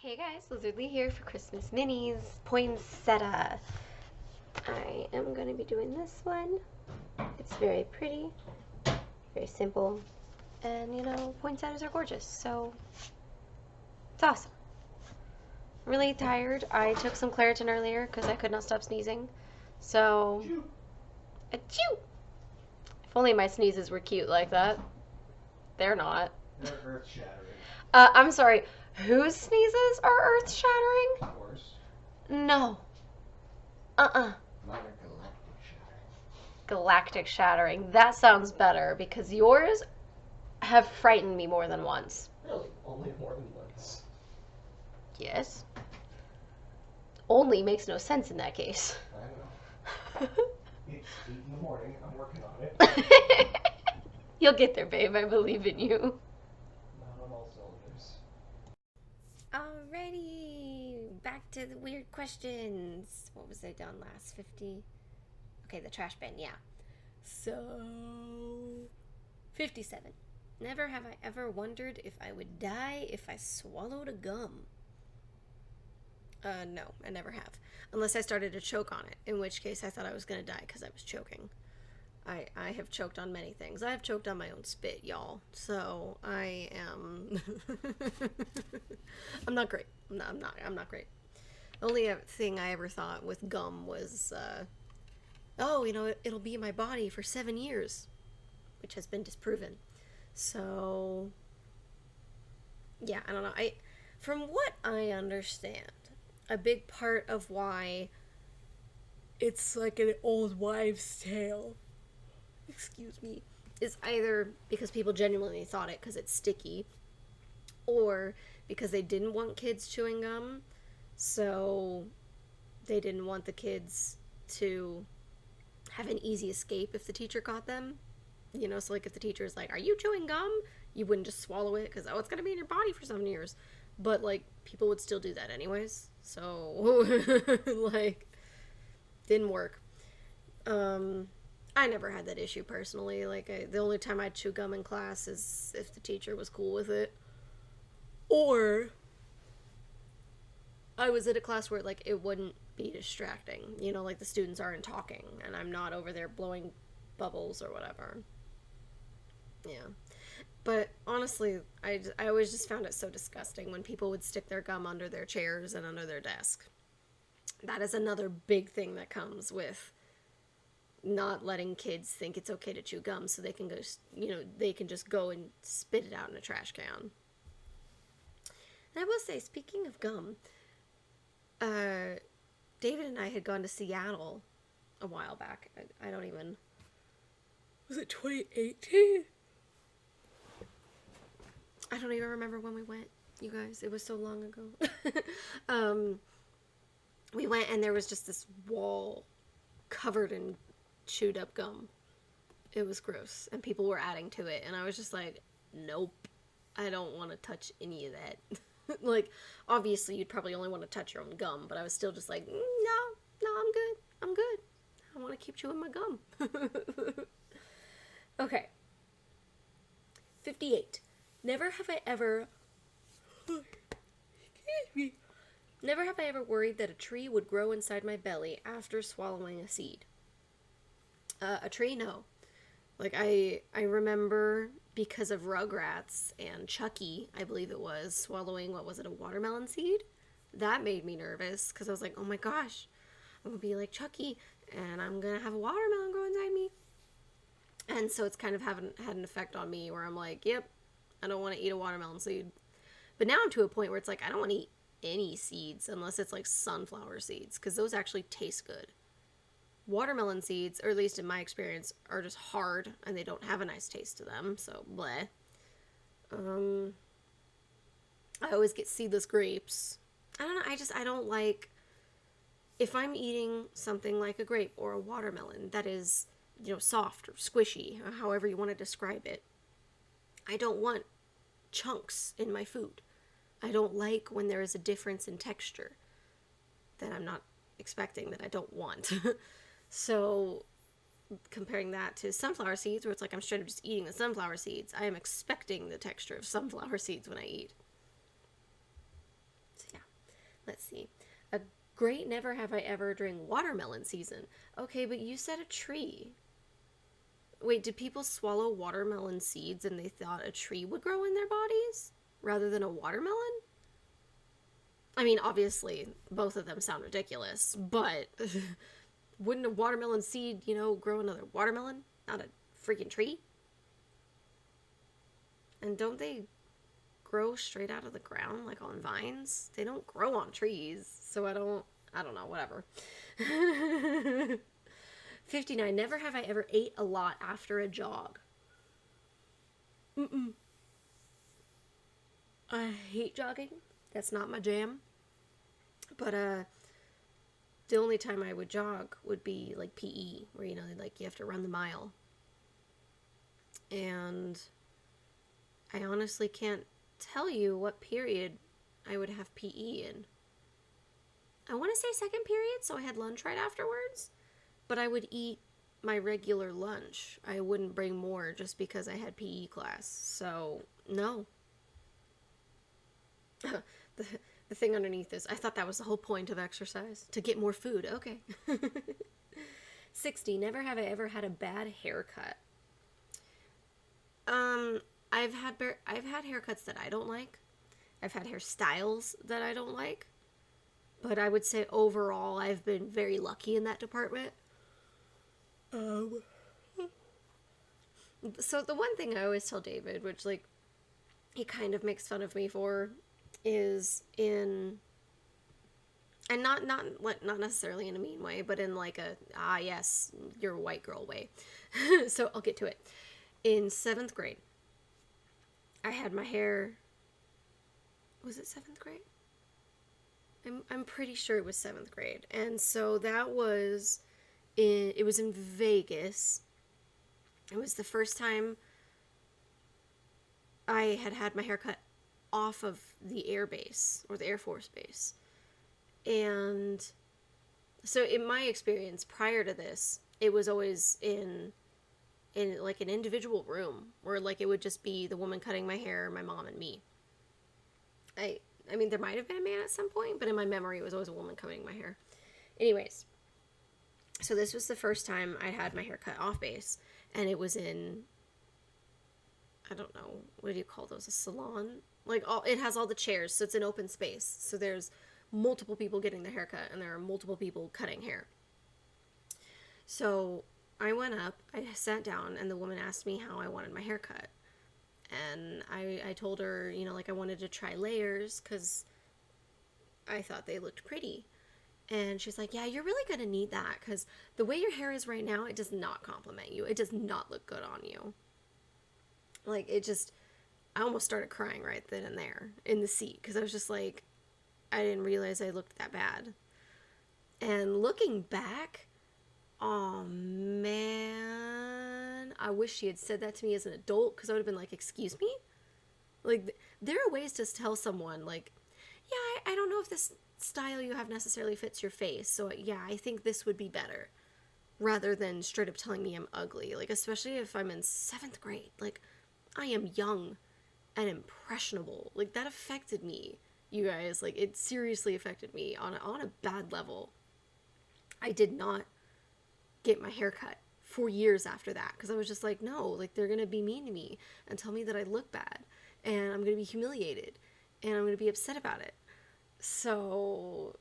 Hey guys, Lizardlea here for Christmas minis, Poinsettia. I am going to be doing this one. It's very pretty, very simple, and you know, poinsettias are gorgeous, so it's awesome. I'm really tired. I took some Claritin earlier because I could not stop sneezing, so achoo! If only my sneezes were cute like that. They're not. They're earth shattering. I'm sorry, whose sneezes are earth shattering? Of course. No. Uh-uh. Mine are galactic shattering. Galactic shattering. That sounds better because yours have frightened me more than once. Really? Only more than once. Yes. Only makes no sense in that case. I know. It's 8 in the morning. I'm working on it. You'll get there, babe. I believe in you. Not on all cylinders. Alrighty. Back to the weird questions. What was I done last? 50? Okay, the trash bin, yeah. So, 57. Never have I ever wondered if I would die if I swallowed a gum. No, I never have. Unless I started to choke on it, in which case I thought I was going to die because I was choking. I have choked on many things. I have choked on my own spit, y'all. So, I am... I'm not great. I'm not great. The only thing I ever thought with gum was, oh, you know, it'll be in my body for 7 years, which has been disproven. So, yeah, I don't know. From what I understand, a big part of why it's like an old wives' tale, excuse me, is either because people genuinely thought it because it's sticky, or because they didn't want kids chewing gum, so they didn't want the kids to have an easy escape if the teacher caught them. You know, so like if the teacher is like, "Are you chewing gum?" You wouldn't just swallow it because, oh, it's going to be in your body for 7 years. But, like, people would still do that anyways. So, like, didn't work. I never had that issue personally. Like, the only time I'd chew gum in class is if the teacher was cool with it. Or I was at a class where, like, it wouldn't be distracting. You know, like, the students aren't talking and I'm not over there blowing bubbles or whatever. Yeah. But honestly, I always just found it so disgusting when people would stick their gum under their chairs and under their desk. That is another big thing that comes with not letting kids think it's okay to chew gum so they can go, you know, they can just go and spit it out in a trash can. And I will say, speaking of gum, David and I had gone to Seattle a while back. I don't even... Was it 2018? I don't even remember when we went, you guys. It was so long ago. We went and there was just this wall covered in chewed up gum. It was gross. And people were adding to it. And I was just like, nope. I don't want to touch any of that. Like, obviously you'd probably only want to touch your own gum. But I was still just like, no, I'm good. I'm good. I want to keep chewing my gum. Okay. 58. Never have I ever... Excuse me. Never have I ever worried that a tree would grow inside my belly after swallowing a seed. A tree, no. Like, I remember because of Rugrats and Chucky, I believe it was, swallowing, what was it, a watermelon seed? That made me nervous, because I was like, oh my gosh, I'm going to be like Chucky, and I'm going to have a watermelon grow inside me. And so it's kind of had an effect on me where I'm like, yep, I don't want to eat a watermelon seed. But now I'm to a point where it's like, I don't want to eat any seeds unless it's like sunflower seeds, because those actually taste good. Watermelon seeds, or at least in my experience, are just hard and they don't have a nice taste to them, so bleh. I always get seedless grapes. I don't know, I don't like, if I'm eating something like a grape or a watermelon that is, you know, soft or squishy, or however you want to describe it, I don't want chunks in my food. I don't like when there is a difference in texture that I'm not expecting, that I don't want. So, comparing that to sunflower seeds, where it's like I'm straight up just eating the sunflower seeds, I am expecting the texture of sunflower seeds when I eat. So Let's see. A great never have I ever during watermelon season. Okay, but you said a tree. Wait, did people swallow watermelon seeds and they thought a tree would grow in their bodies rather than a watermelon? I mean, obviously, both of them sound ridiculous, but wouldn't a watermelon seed, grow another watermelon? Not a freaking tree? And don't they grow straight out of the ground, like on vines? They don't grow on trees, so I don't know, whatever. 59. Never have I ever ate a lot after a jog. Mm-mm. I hate jogging. That's not my jam. But the only time I would jog would be like PE, where you have to run the mile. And I honestly can't tell you what period I would have PE in. I want to say second period, so I had lunch right afterwards. But I would eat my regular lunch. I wouldn't bring more just because I had PE class. So, no. The thing underneath is, I thought that was the whole point of exercise. To get more food. Okay. 60. Never have I ever had a bad haircut. I've had haircuts that I don't like. I've had hairstyles that I don't like. But I would say overall, I've been very lucky in that department. So the one thing I always tell David, which he kind of makes fun of me for, is and not necessarily in a mean way, but in like a yes, you're a white girl way. So I'll get to it. In 7th grade, I had my hair. Was it 7th grade? I'm pretty sure it was 7th grade, and so that was it was in Vegas. It was the first time I had my hair cut off of the air base, or the Air Force base. And so in my experience prior to this, it was always in like an individual room where like it would just be the woman cutting my hair, my mom, and me. I mean, there might have been a man at some point, but in my memory, it was always a woman cutting my hair. Anyways, so this was the first time I had my hair cut off base, and it was in, I don't know, what do you call those, a salon? Like, it has all the chairs, so it's an open space. So there's multiple people getting their hair cut, and there are multiple people cutting hair. So I went up, I sat down, and the woman asked me how I wanted my hair cut. And I told her, I wanted to try layers because I thought they looked pretty. And she's like, yeah, you're really going to need that because the way your hair is right now, it does not compliment you. It does not look good on you. Like, I almost started crying right then and there in the seat because I was just like, I didn't realize I looked that bad. And looking back, oh man, I wish she had said that to me as an adult because I would have been like, excuse me? Like, there are ways to tell someone, like, yeah, I don't know if this style you have necessarily fits your face, so yeah, I think this would be better, rather than straight up telling me I'm ugly. Like, especially if I'm in 7th grade. Like, I am young and impressionable. Like, that affected me, you guys. Like, it seriously affected me on a bad level. I did not get my hair cut for years after that because I was just like, no, like, they're gonna be mean to me and tell me that I look bad, and I'm gonna be humiliated, and I'm gonna be upset about it. So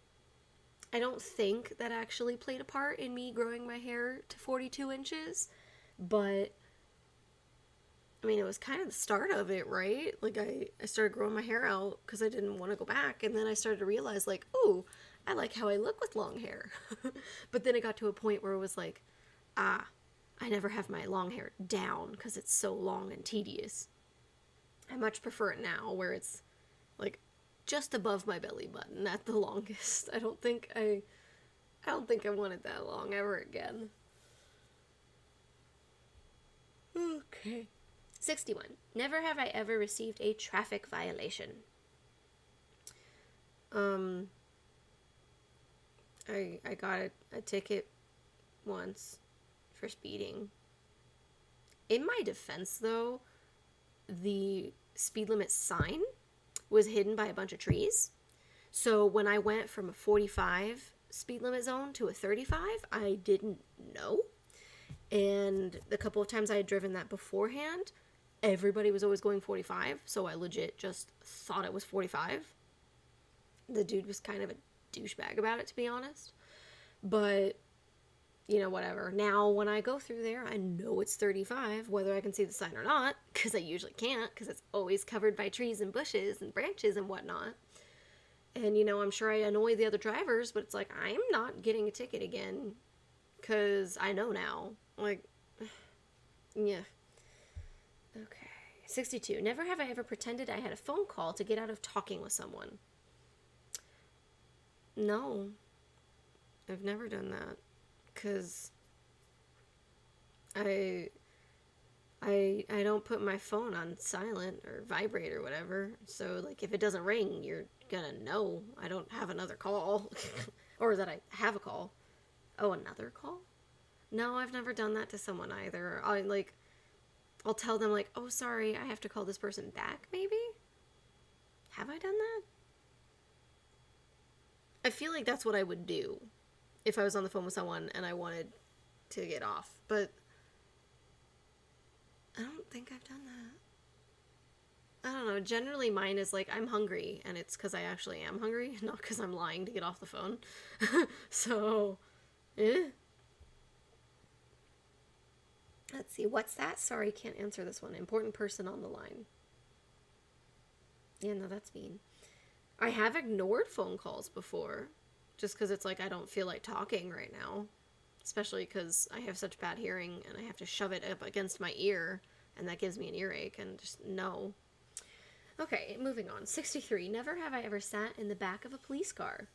I don't think that actually played a part in me growing my hair to 42 inches, but I mean, it was kind of the start of it, right? Like, I started growing my hair out because I didn't want to go back, and then I started to realize, like, ooh, I like how I look with long hair. But then it got to a point where it was like, I never have my long hair down because it's so long and tedious. I much prefer it now where it's like just above my belly button at the longest. I don't think I want it that long ever again. Okay. 61. Never have I ever received a traffic violation. I got a ticket once for speeding. In my defense, though, the speed limit sign was hidden by a bunch of trees. So when I went from a 45 speed limit zone to a 35, I didn't know. And the couple of times I had driven that beforehand, everybody was always going 45. So I legit just thought it was 45. The dude was kind of a douchebag about it, to be honest. But, you know, whatever. Now, when I go through there, I know it's 35, whether I can see the sign or not, because I usually can't, because it's always covered by trees and bushes and branches and whatnot. And, you know, I'm sure I annoy the other drivers, but it's like, I'm not getting a ticket again, because I know now. Like, yeah. Okay. 62. Never have I ever pretended I had a phone call to get out of talking with someone. No. I've never done that. Because I don't put my phone on silent or vibrate or whatever. So, like, if it doesn't ring, you're gonna know I don't have another call. Or that I have a call. Oh, another call? No, I've never done that to someone either. I'll tell them, like, oh, sorry, I have to call this person back, maybe? Have I done that? I feel like that's what I would do if I was on the phone with someone and I wanted to get off. But I don't think I've done that. I don't know. Generally, mine is like, I'm hungry, and it's because I actually am hungry, not because I'm lying to get off the phone. So, eh. Let's see. What's that? Sorry, can't answer this one. Important person on the line. Yeah, no, that's mean. I have ignored phone calls before, just because it's like I don't feel like talking right now. Especially because I have such bad hearing, and I have to shove it up against my ear, and that gives me an earache, and just no. Okay, moving on. 63. Never have I ever sat in the back of a police car.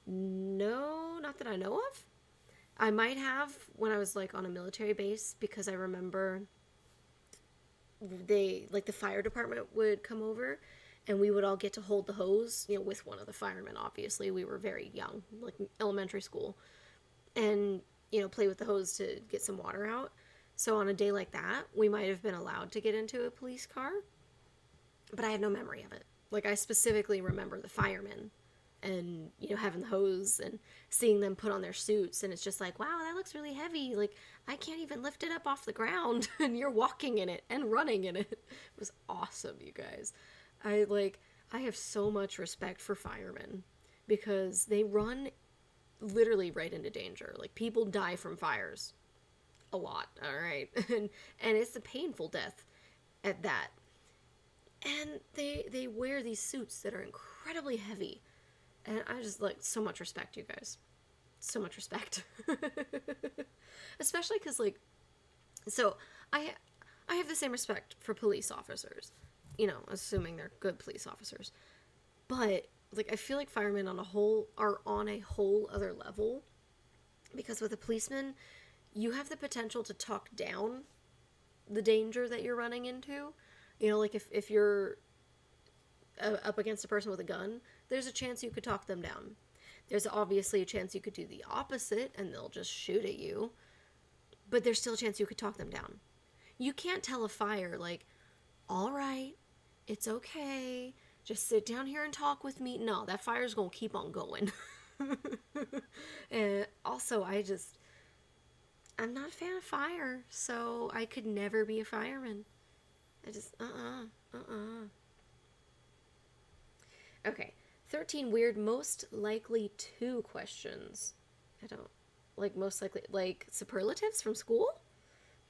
No, not that I know of. I might have when I was like on a military base, because I remember the fire department would come over and we would all get to hold the hose, you know, with one of the firemen. Obviously, we were very young, like elementary school, and, you know, play with the hose to get some water out. So on a day like that, we might have been allowed to get into a police car, but I have no memory of it. Like, I specifically remember the firemen and, you know, having the hose and seeing them put on their suits, and it's just like, wow, that looks really heavy. Like, I can't even lift it up off the ground, and you're walking in it and running in it. It was awesome, you guys. I have so much respect for firemen, because they run literally right into danger. Like, people die from fires a lot, all right? And it's a painful death at that. And they wear these suits that are incredibly heavy. And I just, like, so much respect, you guys. So much respect. Especially because, like, so I have the same respect for police officers, you know, assuming they're good police officers. But, like, I feel like firemen are on a whole other level, because with a policeman, you have the potential to talk down the danger that you're running into. You know, like, if you're up against a person with a gun, there's a chance you could talk them down. There's obviously a chance you could do the opposite and they'll just shoot at you. But there's still a chance you could talk them down. You can't tell a fire, like, all right, it's okay, just sit down here and talk with me. No, that fire's gonna keep on going. And also, I'm not a fan of fire, so I could never be a fireman. I just, Okay, 13 weird most likely to questions. I don't, like, most likely, like, superlatives from school?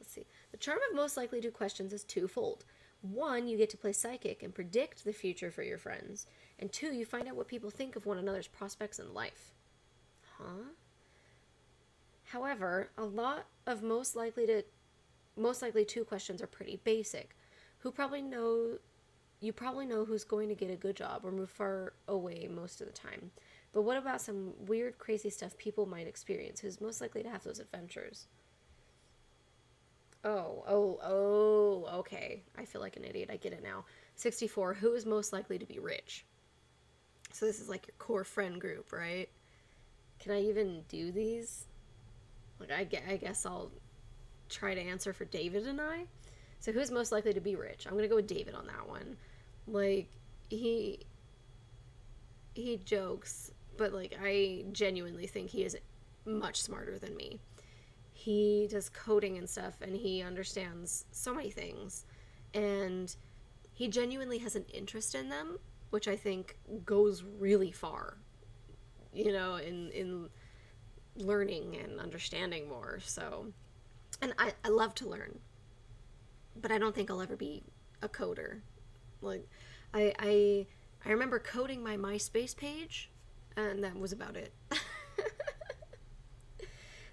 Let's see. The charm of most likely to questions is twofold. One, you get to play psychic and predict the future for your friends. And two, you find out what people think of one another's prospects in life. Huh? However, a lot of most likely to questions are pretty basic. You probably know who's going to get a good job or move far away most of the time. But what about some weird, crazy stuff people might experience? Who's most likely to have those adventures? Okay. I feel like an idiot. I get it now. 64. Who is most likely to be rich? So this is like your core friend group, right? Can I even do these? Like, I guess I'll try to answer for David and I. So who's most likely to be rich? I'm going to go with David on that one. Like, he he jokes, but like I genuinely think he is much smarter than me. He does coding and stuff, and he understands so many things, and he genuinely has an interest in them, which I think goes really far, in learning and understanding more. So, and I love to learn, but I don't think I'll ever be a coder. Like, I remember coding my MySpace page, and that was about it.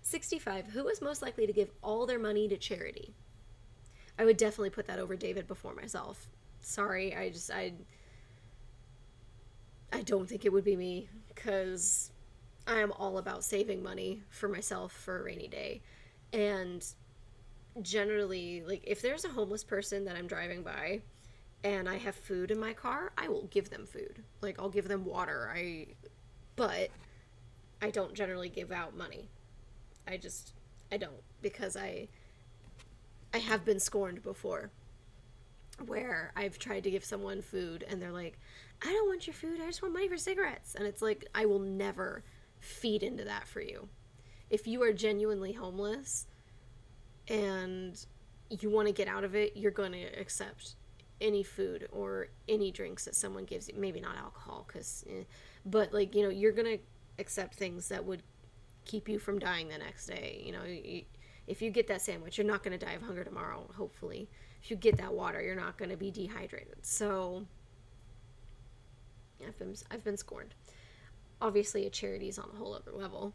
65. Who is most likely to give all their money to charity? I would definitely put that over David before myself. Sorry, I don't think it would be me, because I am all about saving money for myself for a rainy day. And generally, like, if there's a homeless person that I'm driving by and I have food in my car, I will give them food. Like, I'll give them water. But I don't generally give out money. I don't, because I have been scorned before, where I've tried to give someone food and they're like, I don't want your food, I just want money for cigarettes. And it's like, I will never feed into that for you. If you are genuinely homeless and you want to get out of it, you're going to accept any food or any drinks that someone gives you. Maybe not alcohol, but like, you're going to accept things that would keep you from dying the next day. If you get that sandwich, you're not going to die of hunger tomorrow, hopefully. If you get that water, you're not going to be dehydrated. So I've been scorned. Obviously, a charity is on a whole other level,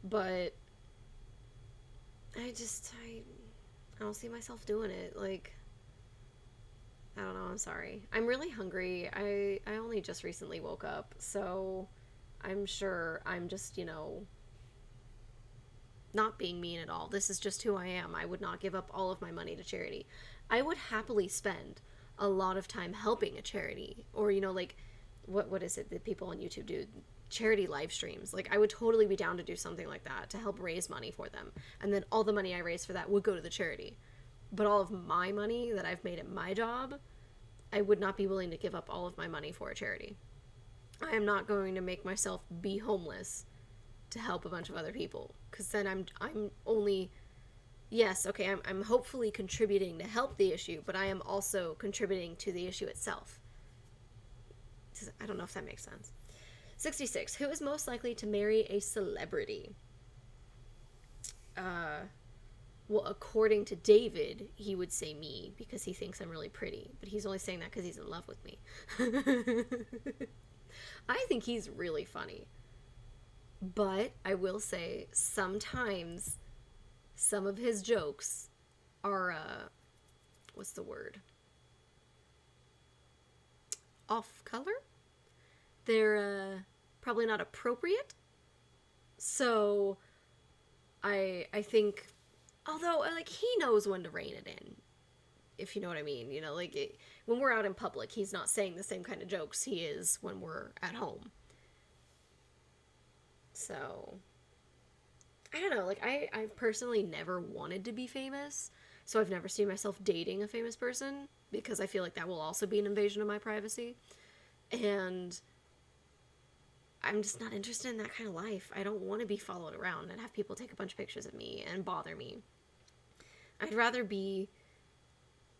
but I don't see myself doing it. Like, I don't know, I'm sorry. I'm really hungry. I only just recently woke up, so I'm sure I'm just, not being mean at all. This is just who I am. I would not give up all of my money to charity. I would happily spend a lot of time helping a charity, or like, what is it that people on YouTube do? Charity live streams. Like, I would totally be down to do something like that to help raise money for them, and then all the money I raise for that would go to the charity. But all of my money that I've made at my job, I would not be willing to give up all of my money for a charity. I am not going to make myself be homeless to help a bunch of other people, because then I'm only, yes, okay, I'm hopefully contributing to help the issue, but I am also contributing to the issue itself. I don't know if that makes sense. 66. Who is most likely to marry a celebrity? Well, according to David, he would say me, because he thinks I'm really pretty, but he's only saying that because he's in love with me. I think he's really funny. But I will say, sometimes some of his jokes are, what's the word? Off color? They're, probably not appropriate. So, I think, although, like, he knows when to rein it in, if you know what I mean. When we're out in public, he's not saying the same kind of jokes he is when we're at home. So, I don't know, like, I've personally never wanted to be famous, so I've never seen myself dating a famous person, because I feel like that will also be an invasion of my privacy, and I'm just not interested in that kind of life. I don't want to be followed around and have people take a bunch of pictures of me and bother me. I'd rather be,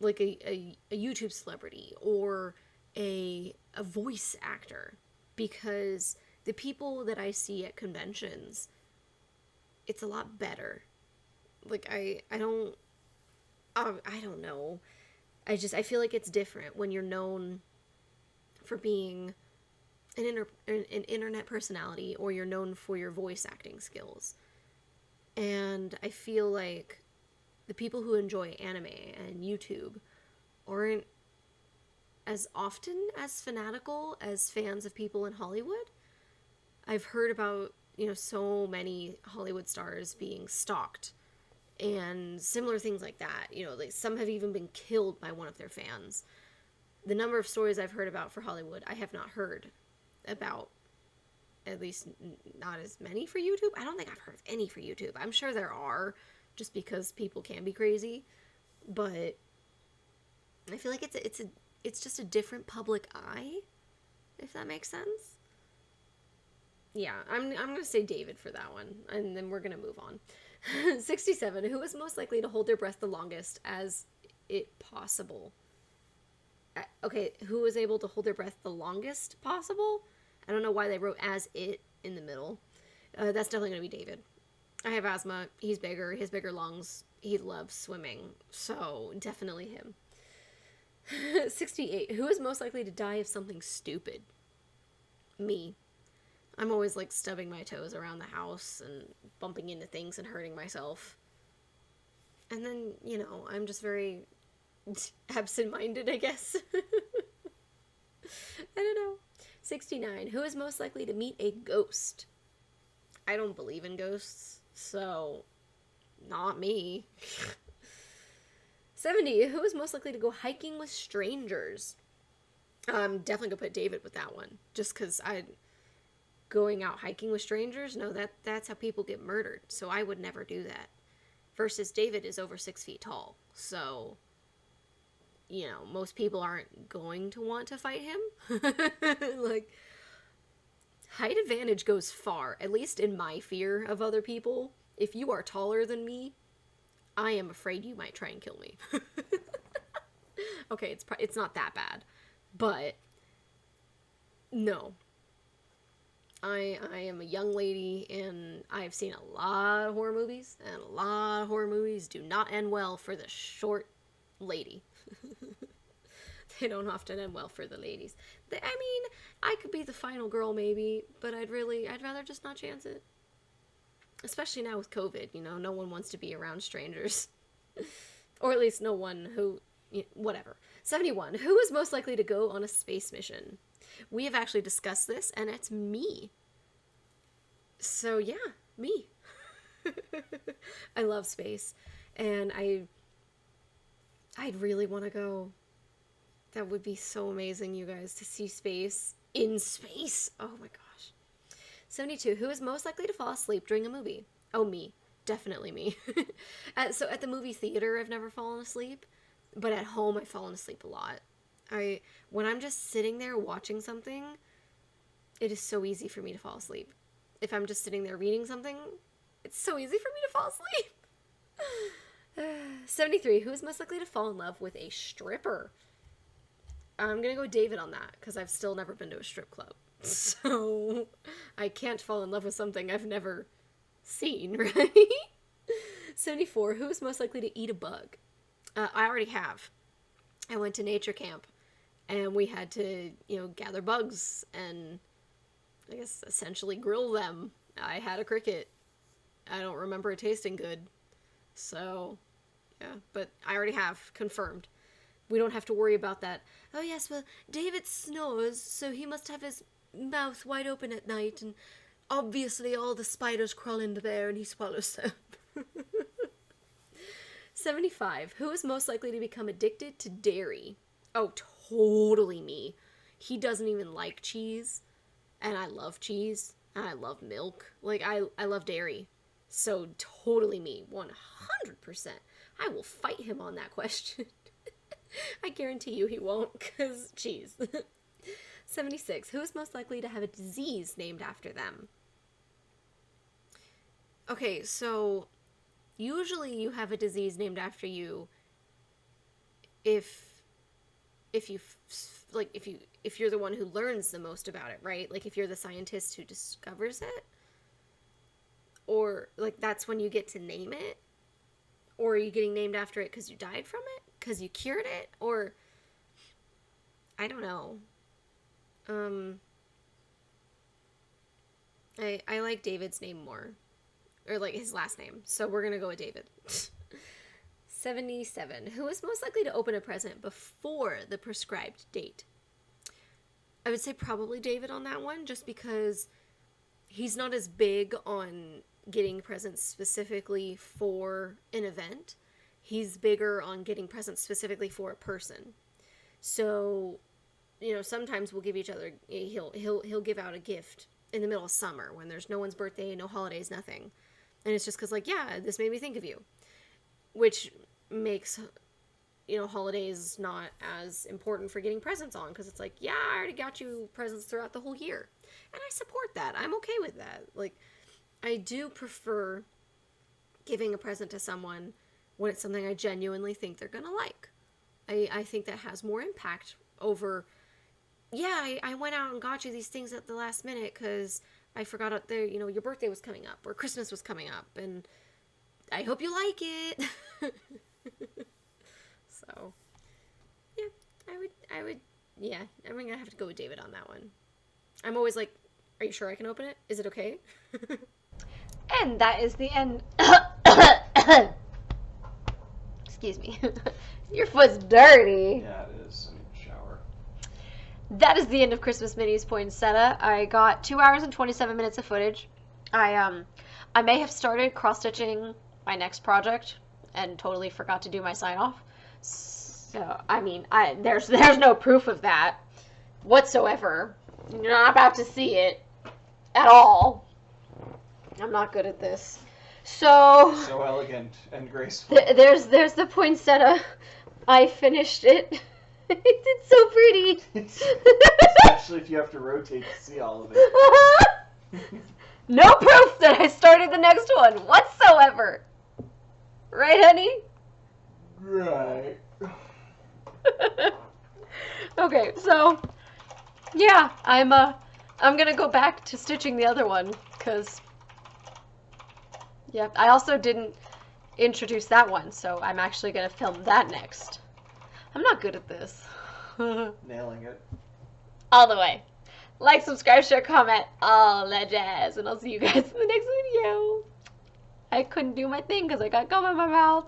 like, a YouTube celebrity, or a voice actor, because the people that I see at conventions, it's a lot better. Like, I don't know. I feel like it's different when you're known for being an internet personality, or you're known for your voice acting skills. And I feel like the people who enjoy anime and YouTube aren't as often as fanatical as fans of people in Hollywood. I've heard about, so many Hollywood stars being stalked and similar things like that. Like, some have even been killed by one of their fans. The number of stories I've heard about for Hollywood, I have not heard about, at least not as many for YouTube. I don't think I've heard of any for YouTube. I'm sure there are, just because people can be crazy, but I feel like it's just a different public eye, if that makes sense. Yeah, I'm gonna say David for that one, and then we're gonna move on. 67. Who is most likely to hold their breath the longest as it possible? Okay, who was able to hold their breath the longest possible? I don't know why they wrote as it in the middle. That's definitely gonna be David. I have asthma. He's bigger. He has bigger lungs. He loves swimming, so definitely him. 68. Who is most likely to die of something stupid? Me. I'm always like stubbing my toes around the house and bumping into things and hurting myself. And then, I'm just very absent minded, I guess. I don't know. 69. Who is most likely to meet a ghost? I don't believe in ghosts, so not me. 70. Who is most likely to go hiking with strangers? I'm definitely gonna put David with that one, just because going out hiking with strangers, no, that's how people get murdered, so I would never do that. Versus David is over 6 feet tall, so most people aren't going to want to fight him. Like, height advantage goes far, at least in my fear of other people. If you are taller than me, I am afraid you might try and kill me. Okay, it's not that bad, but no. I am a young lady, and I've seen a lot of horror movies, and a lot of horror movies do not end well for the short lady. They don't often end well for the ladies. I could be the final girl maybe, but I'd rather just not chance it. Especially now with COVID, no one wants to be around strangers. Or at least no one who, whatever. 71. Who is most likely to go on a space mission? We have actually discussed this, and it's me. So yeah, me. I love space, and I'd really want to go. That would be so amazing, you guys, to see space in space. Oh my gosh. 72. Who is most likely to fall asleep during a movie? Oh, me. Definitely me. So at the movie theater, I've never fallen asleep, but at home, I've fallen asleep a lot. When I'm just sitting there watching something, it is so easy for me to fall asleep. If I'm just sitting there reading something, it's so easy for me to fall asleep. 73. Who is most likely to fall in love with a stripper? I'm gonna go David on that, because I've still never been to a strip club. So I can't fall in love with something I've never seen, right? 74. Who is most likely to eat a bug? I already have. I went to nature camp, and we had to, gather bugs and, I guess, essentially grill them. I had a cricket. I don't remember it tasting good. So, yeah, but I already have. Confirmed. We don't have to worry about that. Oh, yes, well, David snores, so he must have his mouth wide open at night, and obviously all the spiders crawl into there, and he swallows them. 75. Who is most likely to become addicted to dairy? Oh, totally me. He doesn't even like cheese, and I love cheese, and I love milk. Like, I love dairy. So, totally me. 100%. I will fight him on that question. I guarantee you he won't, because cheese. 76. Who is most likely to have a disease named after them? Okay, so usually you have a disease named after you if you're the one who learns the most about it, right? Like if you're the scientist who discovers it, or like that's when you get to name it, or are you getting named after it because you died from it, because you cured it, or I don't know. I like David's name more, or like his last name, so we're gonna go with David. 77. Who is most likely to open a present before the prescribed date? I would say probably David on that one, just because he's not as big on getting presents specifically for an event. He's bigger on getting presents specifically for a person. So, sometimes we'll give each other, he'll give out a gift in the middle of summer when there's no one's birthday, no holidays, nothing. And it's just because, like, yeah, this made me think of you. Which makes holidays not as important for getting presents on, because it's like, yeah, I already got you presents throughout the whole year. And I support that. I'm okay with that. Like, I do prefer giving a present to someone when it's something I genuinely think they're going to like. I think that has more impact over, yeah, I went out and got you these things at the last minute because I forgot out there, your birthday was coming up or Christmas was coming up, and I hope you like it. So, yeah, yeah, I'm gonna have to go with David on that one. I'm always like, are you sure I can open it? Is it okay? And that is the end. Excuse me. Your foot's dirty. Yeah, it is. I need to shower. That is the end of Christmas Minis Poinsettia. I got 2 hours and 27 minutes of footage. I may have started cross-stitching my next project and totally forgot to do my sign-off. So, I mean, there's no proof of that whatsoever. You're not about to see it at all. I'm not good at this. So elegant and graceful. there's the poinsettia. I finished it. It's so pretty. Especially if you have to rotate to see all of it. No proof that I started the next one whatsoever. Right, honey? Right. Okay, so yeah, I'm gonna go back to stitching the other one, because yeah, I also didn't introduce that one, so I'm actually gonna film that next. I'm not good at this. Nailing it. All the way. Like, subscribe, share, comment, all that jazz, and I'll see you guys in the next video. I couldn't do my thing because I got gum in my mouth.